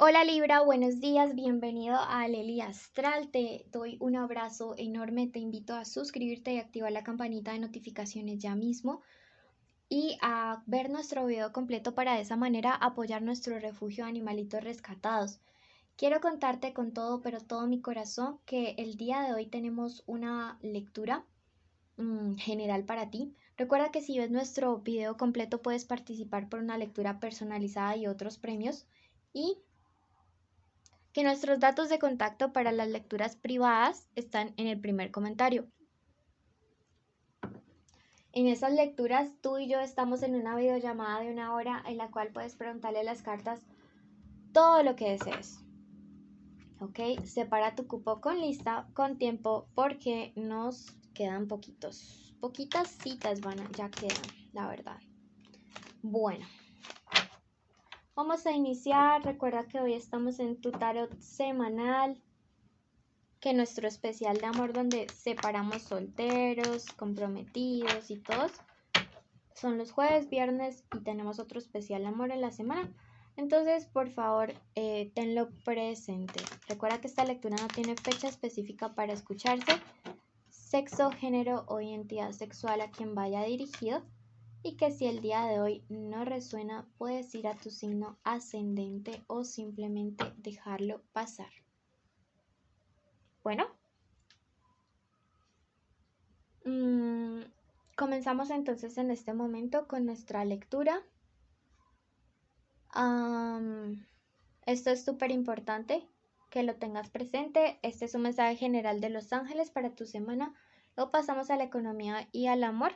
Hola Libra, buenos días, bienvenido a Lely Astral. Te doy un abrazo enorme, te invito a suscribirte y activar la campanita de notificaciones ya mismo y a ver nuestro video completo para de esa manera apoyar nuestro refugio de animalitos rescatados. Quiero contarte con todo, pero todo mi corazón, que el día de hoy tenemos una lectura general para ti. Recuerda que si ves nuestro video completo puedes participar por una lectura personalizada y otros premios. Y que nuestros datos de contacto para las lecturas privadas están en el primer comentario. En esas lecturas tú y yo estamos en una videollamada de 1 hora en la cual puedes preguntarle a las cartas todo lo que desees. ¿Ok? Separa tu cupo con lista, con tiempo, porque nos quedan poquitas citas ya quedan, la verdad. Bueno, vamos a iniciar. Recuerda que hoy estamos en tu tarot semanal, que nuestro especial de amor donde separamos solteros, comprometidos y todos son los jueves, viernes y tenemos otro especial de amor en la semana. Entonces, por favor, tenlo presente. Recuerda que esta lectura no tiene fecha específica para escucharse, sexo, género o identidad sexual a quien vaya dirigido, y que si el día de hoy no resuena, puedes ir a tu signo ascendente o simplemente dejarlo pasar. Bueno. Comenzamos entonces en este momento con nuestra lectura. Esto es súper importante que lo tengas presente. Este es un mensaje general de los ángeles para tu semana. Luego pasamos a la economía y al amor.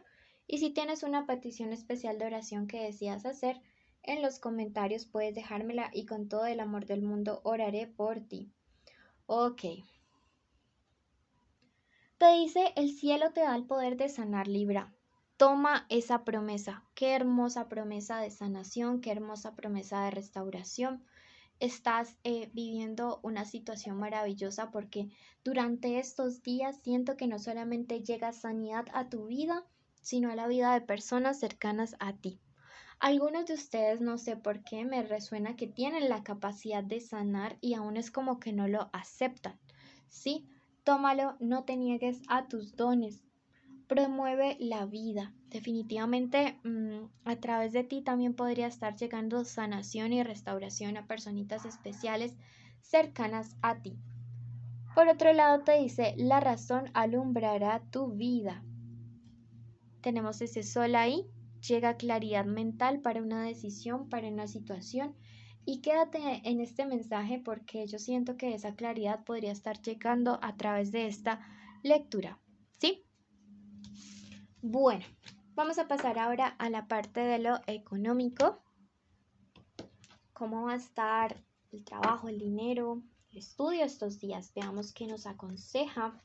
Y si tienes una petición especial de oración que deseas hacer, en los comentarios puedes dejármela y con todo el amor del mundo oraré por ti. Ok. Te dice, el cielo te da el poder de sanar, Libra. Toma esa promesa. Qué hermosa promesa de sanación, qué hermosa promesa de restauración. Estás viviendo una situación maravillosa porque durante estos días siento que no solamente llega sanidad a tu vida, sino a la vida de personas cercanas a ti. Algunos de ustedes, no sé por qué, me resuena que tienen la capacidad de sanar y aún es como que no lo aceptan, ¿sí? Tómalo, no te niegues a tus dones. Promueve la vida. Definitivamente a través de ti también podría estar llegando sanación y restauración a personitas especiales cercanas a ti. Por otro lado te dice, la razón alumbrará tu vida. Tenemos ese sol ahí, llega claridad mental para una decisión, para una situación. Y quédate en este mensaje porque yo siento que esa claridad podría estar llegando a través de esta lectura, ¿sí? Bueno, vamos a pasar ahora a la parte de lo económico. ¿Cómo va a estar el trabajo, el dinero, el estudio estos días? Veamos qué nos aconseja.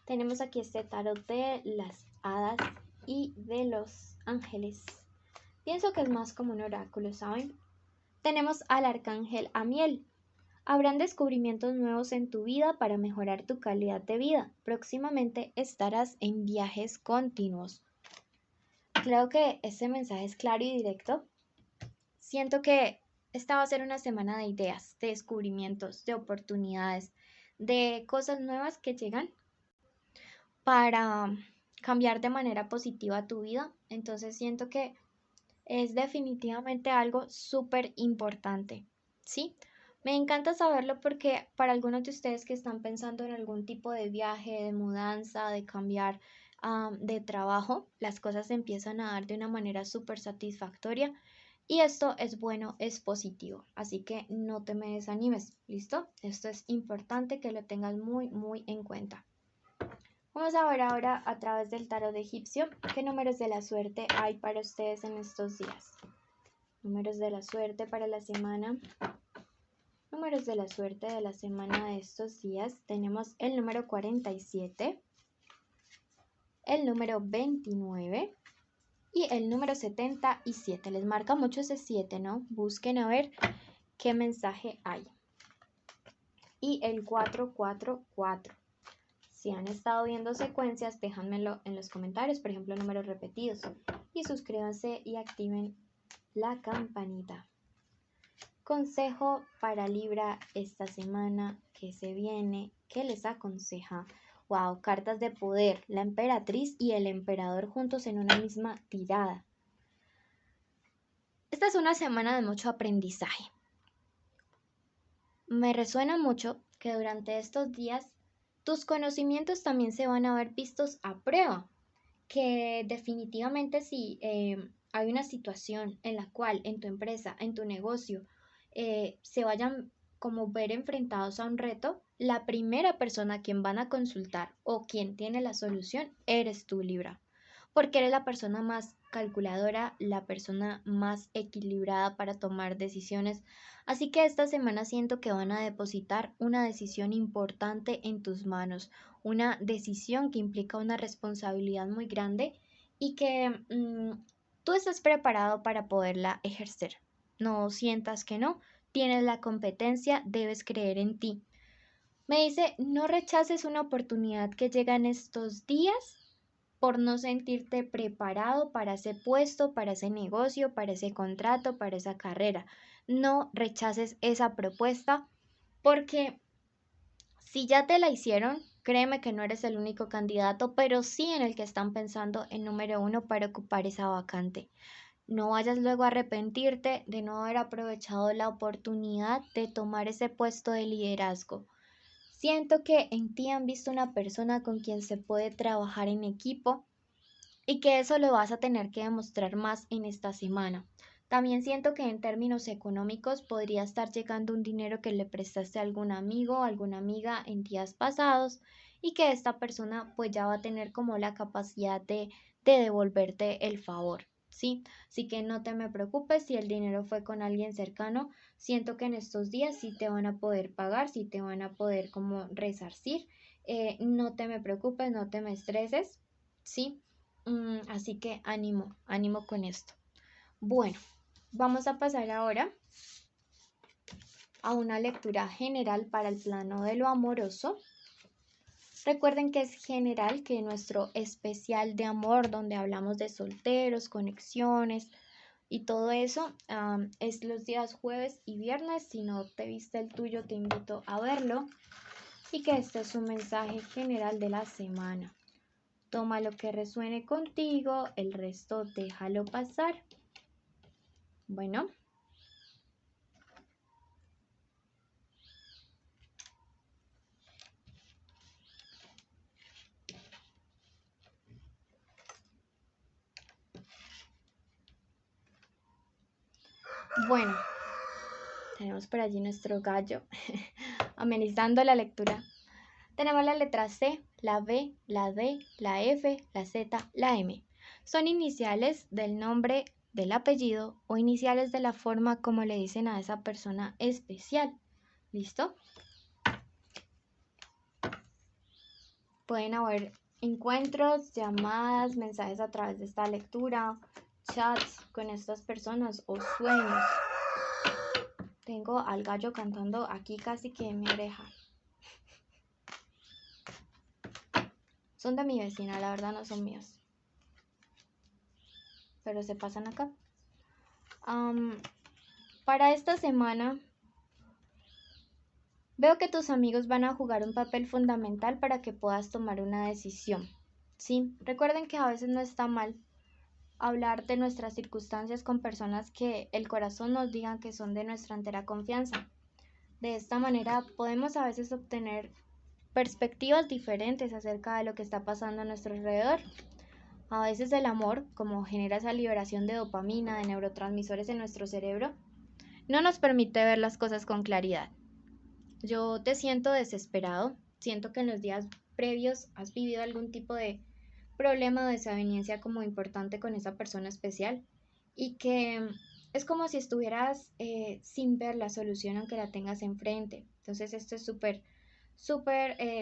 Tenemos aquí este tarot de las hadas y de los ángeles. Pienso que es más como un oráculo, ¿saben? Tenemos al arcángel Amiel. Habrán descubrimientos nuevos en tu vida para mejorar tu calidad de vida. Próximamente estarás en viajes continuos. Creo que ese mensaje es claro y directo. Siento que esta va a ser una semana de ideas, de descubrimientos, de oportunidades, de cosas nuevas que llegan para cambiar de manera positiva tu vida. Entonces siento que es definitivamente algo súper importante, ¿sí? Me encanta saberlo porque para algunos de ustedes que están pensando en algún tipo de viaje, de mudanza, de cambiar de trabajo, las cosas empiezan a dar de una manera súper satisfactoria y esto es bueno, es positivo, así que no te me desanimes, ¿listo? Esto es importante que lo tengas muy, muy en cuenta. Vamos a ver ahora a través del tarot egipcio qué números de la suerte hay para ustedes en estos días. Números de la suerte para la semana. Números de la suerte de la semana de estos días. Tenemos el número 47, el número 29 y el número 77. Les marca mucho ese 7, ¿no? Busquen a ver qué mensaje hay. Y el 444. Si han estado viendo secuencias, déjanmelo en los comentarios, por ejemplo, números repetidos. Y suscríbanse y activen la campanita. consejo para Libra esta semana que se viene, ¿qué les aconseja? Wow, cartas de poder, la emperatriz y el emperador juntos en una misma tirada. Esta es una semana de mucho aprendizaje. Me resuena mucho que durante estos días tus conocimientos también se van a ver vistos a prueba, que definitivamente si hay una situación en la cual en tu empresa, en tu negocio, se vayan como ver enfrentados a un reto, la primera persona a quien van a consultar o quien tiene la solución eres tú, Libra, porque eres la persona más calculadora, la persona más equilibrada para tomar decisiones. Así que esta semana siento que van a depositar una decisión importante en tus manos, una decisión que implica una responsabilidad muy grande y que tú estás preparado para poderla ejercer. No sientas que no, tienes la competencia, debes creer en ti. Me dice, no rechaces una oportunidad que llega en estos días por no sentirte preparado para ese puesto, para ese negocio, para ese contrato, para esa carrera. No rechaces esa propuesta porque si ya te la hicieron, créeme que no eres el único candidato, pero sí en el que están pensando en número uno para ocupar esa vacante. No vayas luego a arrepentirte de no haber aprovechado la oportunidad de tomar ese puesto de liderazgo. Siento que en ti han visto una persona con quien se puede trabajar en equipo y que eso lo vas a tener que demostrar más en esta semana. También siento que en términos económicos podría estar llegando un dinero que le prestaste a algún amigo o alguna amiga en días pasados y que esta persona pues ya va a tener como la capacidad de devolverte el favor, ¿sí? Así que no te me preocupes si el dinero fue con alguien cercano. Siento que en estos días sí te van a poder pagar, sí te van a poder como resarcir. No te me preocupes, no te me estreses, ¿sí? Así que ánimo, ánimo con esto. Bueno, vamos a pasar ahora a una lectura general para el plano de lo amoroso. Recuerden que es general, que nuestro especial de amor, donde hablamos de solteros, conexiones y todo eso, es los días jueves y viernes. Si no te viste el tuyo, te invito a verlo. Y que este es un mensaje general de la semana. Toma lo que resuene contigo, el resto déjalo pasar. Bueno. Bueno, tenemos por allí nuestro gallo amenizando la lectura. Tenemos la letra C, la B, la D, la F, la Z, la M. Son iniciales del nombre, del apellido o iniciales de la forma como le dicen a esa persona especial. ¿Listo? Pueden haber encuentros, llamadas, mensajes a través de esta lectura, chats con estas personas o sueños. Tengo al gallo cantando aquí casi que en mi oreja. Son de mi vecina, la verdad no son míos. Pero se pasan acá. Para esta semana, veo que tus amigos van a jugar un papel fundamental para que puedas tomar una decisión. Sí, recuerden que a veces no está mal hablar de nuestras circunstancias con personas que el corazón nos digan que son de nuestra entera confianza. De esta manera podemos a veces obtener perspectivas diferentes acerca de lo que está pasando a nuestro alrededor. A veces el amor, como genera esa liberación de dopamina, de neurotransmisores en nuestro cerebro, no nos permite ver las cosas con claridad. Yo te siento desesperado, siento que en los días previos has vivido algún tipo de problema o desaveniencia como importante con esa persona especial y que es como si estuvieras sin ver la solución aunque la tengas enfrente. Entonces esto es súper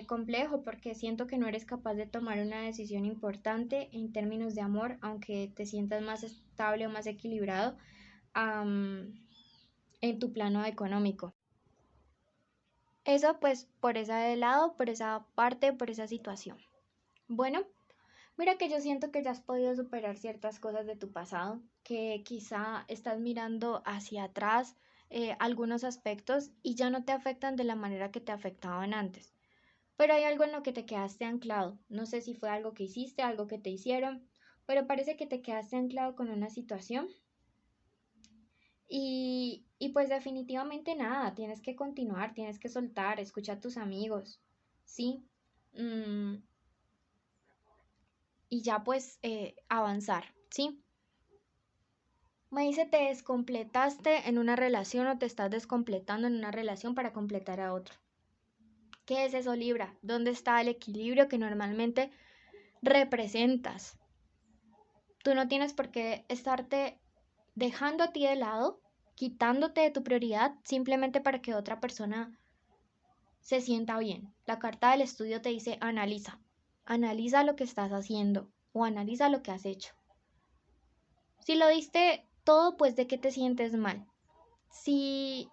complejo porque siento que no eres capaz de tomar una decisión importante en términos de amor, aunque te sientas más estable o más equilibrado en tu plano económico. Eso pues por ese lado, por esa parte, por esa situación. Bueno, mira que yo siento que ya has podido superar ciertas cosas de tu pasado, que quizá estás mirando hacia atrás algunos aspectos y ya no te afectan de la manera que te afectaban antes. Pero hay algo en lo que te quedaste anclado. No sé si fue algo que hiciste, algo que te hicieron, pero parece que te quedaste anclado con una situación. Y pues definitivamente nada, tienes que continuar, tienes que soltar, escucha a tus amigos, ¿sí? Mm, y ya pues avanzar, ¿sí? Me dice, te descompletaste en una relación o te estás descompletando en una relación para completar a otro. ¿Qué es eso, Libra? ¿Dónde está el equilibrio que normalmente representas? Tú no tienes por qué estarte dejando a ti de lado, quitándote de tu prioridad simplemente para que otra persona se sienta bien. La carta del estudio te dice analiza, analiza lo que estás haciendo o analiza lo que has hecho. Si lo diste todo, pues ¿de qué te sientes mal? Si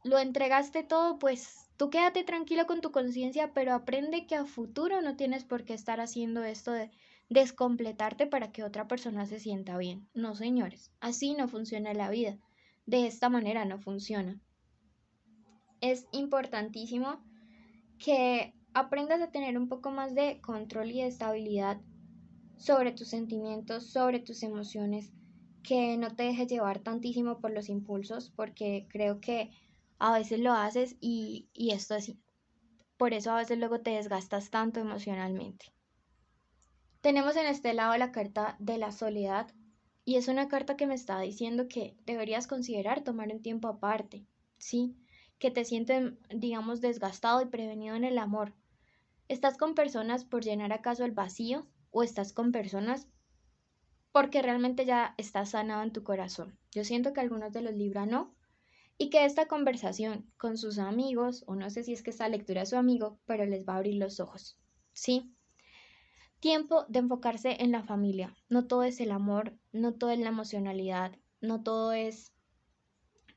lo entregaste todo, pues tú quédate tranquilo con tu conciencia, pero aprende que a futuro no tienes por qué estar haciendo esto de descompletarte para que otra persona se sienta bien. No, señores, así no funciona la vida. De esta manera no funciona. Es importantísimo que aprendas a tener un poco más de control y de estabilidad sobre tus sentimientos, sobre tus emociones, que no te dejes llevar tantísimo por los impulsos, porque creo que a veces lo haces y esto es, por eso a veces luego te desgastas tanto emocionalmente. Tenemos en este lado la carta de la soledad y es una carta que me está diciendo que deberías considerar tomar un tiempo aparte, ¿sí? Que te sientes, digamos, desgastado y prevenido en el amor. ¿Estás con personas por llenar acaso el vacío o estás con personas porque realmente ya estás sanado en tu corazón? Yo siento que algunos de los Libra no, y que esta conversación con sus amigos, o no sé si es que esta lectura es su amigo, pero les va a abrir los ojos, ¿sí? Tiempo de enfocarse en la familia. No todo es el amor, no todo es la emocionalidad, no todo es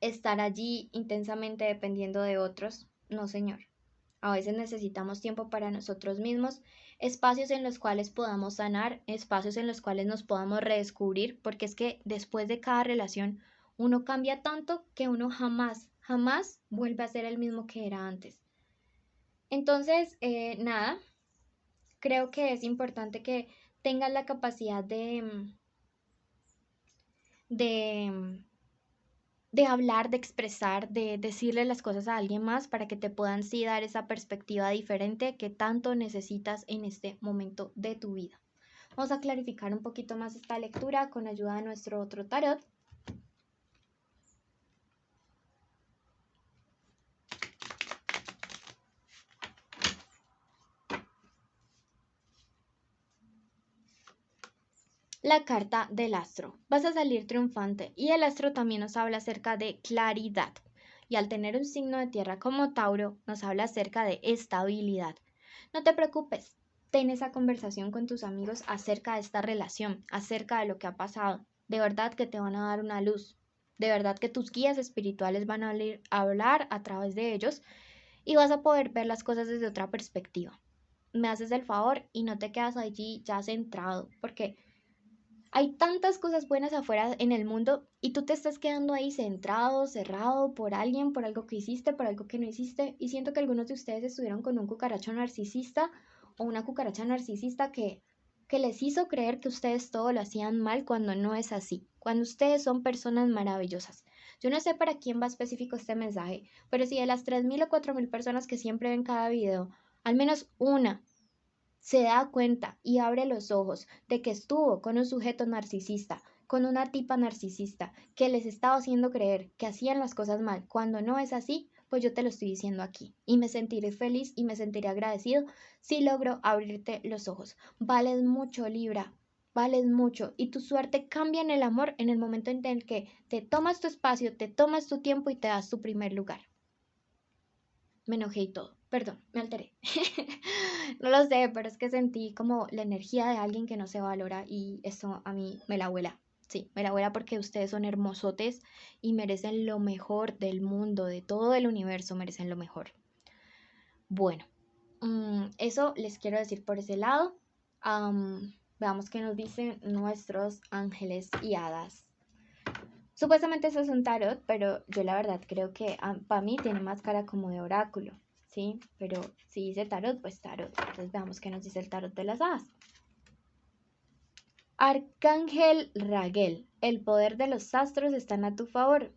estar allí intensamente dependiendo de otros. No, señor. A veces necesitamos tiempo para nosotros mismos, espacios en los cuales podamos sanar, espacios en los cuales nos podamos redescubrir, porque es que después de cada relación uno cambia tanto que uno jamás, jamás vuelve a ser el mismo que era antes. Entonces, nada, creo que es importante que tengas la capacidad de, de hablar, de expresar, de decirle las cosas a alguien más para que te puedan sí dar esa perspectiva diferente que tanto necesitas en este momento de tu vida. Vamos a clarificar un poquito más esta lectura con ayuda de nuestro otro tarot. La carta del astro. Vas a salir triunfante y el astro también nos habla acerca de claridad. Y al tener un signo de tierra como Tauro, nos habla acerca de estabilidad. No te preocupes, ten esa conversación con tus amigos acerca de esta relación, acerca de lo que ha pasado. De verdad que te van a dar una luz. De verdad que tus guías espirituales van a hablar a través de ellos y vas a poder ver las cosas desde otra perspectiva. Me haces el favor y no te quedas allí ya centrado, porque hay tantas cosas buenas afuera en el mundo y tú te estás quedando ahí centrado, cerrado por alguien, por algo que hiciste, por algo que no hiciste. Y siento que algunos de ustedes estuvieron con un cucaracho narcisista o una cucaracha narcisista que les hizo creer que ustedes todo lo hacían mal cuando no es así, cuando ustedes son personas maravillosas. Yo no sé para quién va específico este mensaje, pero si de las 3.000 o 4.000 personas que siempre ven cada video, al menos una se da cuenta y abre los ojos de que estuvo con un sujeto narcisista, con una tipa narcisista, que les estaba haciendo creer que hacían las cosas mal cuando no es así, pues yo te lo estoy diciendo aquí. Y me sentiré feliz y me sentiré agradecido si logro abrirte los ojos. Vales mucho, Libra. Vales mucho y tu suerte cambia en el amor en el momento en el que te tomas tu espacio, te tomas tu tiempo y te das tu primer lugar. Me enojé y todo. Perdón, me alteré. No lo sé, pero es que sentí como la energía de alguien que no se valora y eso a mí me la vuela. Sí, me la vuela porque ustedes son hermosotes y merecen lo mejor del mundo, de todo el universo, merecen lo mejor. Bueno, eso les quiero decir por ese lado. Veamos qué nos dicen nuestros ángeles y hadas Supuestamente eso es un tarot, pero yo la verdad creo que para mí tiene más cara como de oráculo, ¿sí? Pero si dice tarot, pues tarot. Entonces veamos qué nos dice el tarot de las hadas. Arcángel Raguel, el poder de los astros están a tu favor,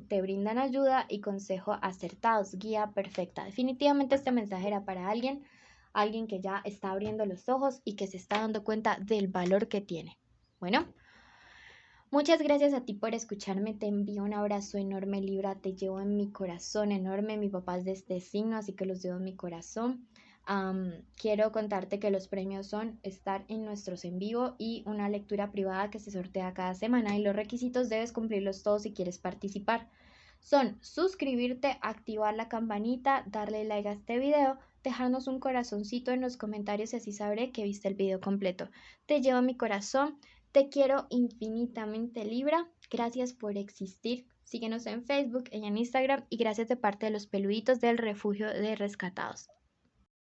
te brindan ayuda y consejo acertados, guía perfecta. Definitivamente este mensaje era para alguien que ya está abriendo los ojos y que se está dando cuenta del valor que tiene. Bueno, muchas gracias a ti por escucharme, te envío un abrazo enorme, Libra, te llevo en mi corazón enorme, mi papá es de este signo, así que los llevo en mi corazón. Quiero contarte que los premios son estar en nuestros en vivo y una lectura privada que se sortea cada semana, y los requisitos debes cumplirlos todos si quieres participar. Son suscribirte, activar la campanita, darle like a este video, dejarnos un corazoncito en los comentarios y así sabré que viste el video completo. Te llevo en mi corazón, te quiero infinitamente, Libra. Gracias por existir. Síguenos en Facebook y en Instagram, y gracias de parte de los peluditos del Refugio de Rescatados.